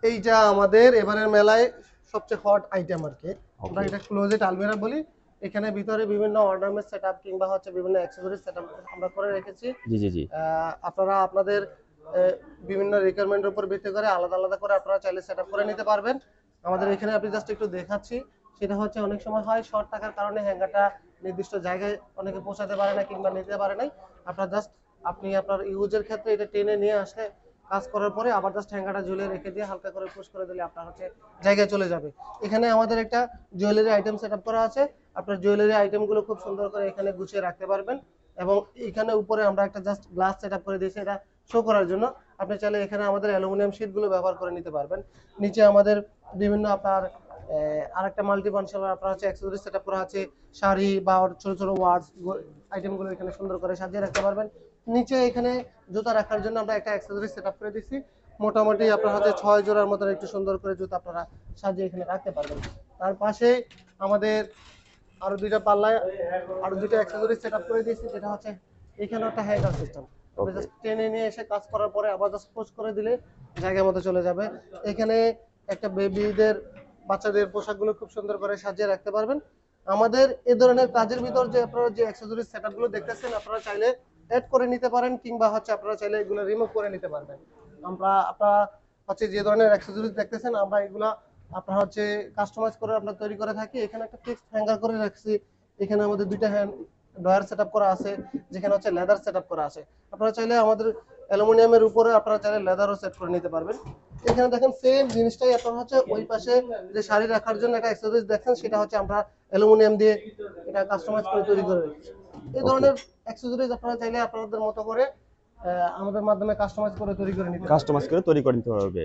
এইটা আমাদের এবারের মেলায় সবচেয়ে হট আইটেম আর কি। আমরা ওকে। এটা ক্লোজেট আলমিরা বলি। এখানে ভিতরে বিভিন্ন অর্নামেন্ট সেটআপ কিংবা হচ্ছে বিভিন্ন অ্যাকসেসরিজ সেটআপ আমরা করে রেখেছি। জি, জি, জি। আপনারা আপনাদের বিভিন্ন রিকোয়ারমেন্টের উপর ভিত্তি করে আলাদা আলাদা করে আপনারা চাইলে সেটআপ করে নিতে পারবেন। আমাদের এখানে আপনি জাস্ট একটু দেখাচ্ছি। সেটা হচ্ছে অনেক সময় হয় শর্ট থাকার কারণে হ্যাঙ্গারটা নির্দিষ্ট জায়গায় অনেকে পৌঁছাতে পারে না কিংবা নিতে পারে নাই। আপনার জাস্ট আপনি আপনার ইউজের ক্ষেত্রে এটা টেনে নিয়ে আসলে কাজ করার পরে আবার জাস্ট হ্যাঙ্গারটা ঝুলিয়ে রেখে দিয়ে হালকা করে পুশ করে দিলে আপনার হচ্ছে জায়গায় চলে যাবে। এখানে আমাদের একটা জুয়েলারি আইটেম সেটআপ করা আছে। আপনার জুয়েলারি আইটেমগুলো খুব সুন্দর করে এখানে গুছিয়ে রাখতে পারবেন এবং এখানে উপরে আমরা একটা জাস্ট গ্লাস সেটআপ করে দিয়েছি এটা শো করার জন্য। আপনি চাইলে এখানে আমাদের অ্যালুমিনিয়াম শীটগুলো ব্যবহার করে নিতে পারবেন। নিচে আমাদের বিভিন্ন আপনার আরেকটা মাল্টি ফাংশনাল আপনার হচ্ছে অ্যাক্সেসরিজ সেটআপ করা আছে। শাড়ি বা ছোট ছোট ওয়ার্ডস আইটেমগুলো এখানে সুন্দর করে সাজিয়ে রাখতে পারবেন। নিচে এখানে জুতা রাখার জন্য আমরা একটা অ্যাক্সেসরিজ সেটআপ করে দিয়েছি। মোটামুটি আপনার হচ্ছে 6 জোড়ার মতো একটু সুন্দর করে জুতা আপনারা সাজিয়ে এখানে রাখতে পারবেন। তার পাশে আমাদের আরো দুইটা পাল্লায় আরো দুইটা অ্যাক্সেসরিজ সেটআপ করে দিয়েছি, যেটা হচ্ছে এখানে একটা হ্যাঙ্গার সিস্টেম। আপনি ওকে। জাস্ট টেনে নিয়ে এসে কাজ করার পরে আবার জাস্ট পোস্ট করে দিলে জায়গার মতো চলে যাবে। এখানে একটা বেবিদের বাচ্চাদের পোশাকগুলো খুব সুন্দর করে সাজিয়ে রাখতে পারবেন। আমাদের এই ধরনের কাজের ভিতর যে আপনারা যে অ্যাক্সেসরিজ সেটআপগুলো দেখতেছেন আপনারা চাইলে এড করে নিতে পারেন কিংবা হচ্ছে আপনারা চাইলে এগুলো রিমুভ করে নিতে পারবেন। আপনারা হচ্ছে যে ধরনের অ্যাক্সেসরিজ দেখতেছেন আমরা এগুলা আপনার হচ্ছে কাস্টমাইজ করে আমরা তৈরি করে থাকি। এখানে একটা ফিক্সড হ্যাঙ্গার করে রাখছি। এখানে আমাদের দুইটা হ্যান্ড ডয়ার সেটআপ করা আছে, যেখানে হচ্ছে লেদার সেটআপ করা আছে। আপনারা চাইলে আমাদের অ্যালুমিনিয়ামের উপরে আপনারা চাইলে লেদারও সেট করে নিতে পারবেন। এখানে দেখেন সেম জিনিসটাই আপনার হচ্ছে ওই পাশে যে শাড়ি রাখার জন্য একটা অ্যাক্সেসরিজ দেখেন সেটা হচ্ছে আমরা অ্যালুমিনিয়াম দিয়ে এটা কাস্টমাইজ করে তৈরি করে রেখেছি। এই ওকে। ধরনের অ্যাক্সেসরিজ আপনারা চাইলে আপনাদের মতো করে আমাদের মাধ্যমে কাস্টমাইজ করে তৈরি করে নিতে পারবেন। কাস্টমাইজ করে তৈরি করে নিতে পারবে।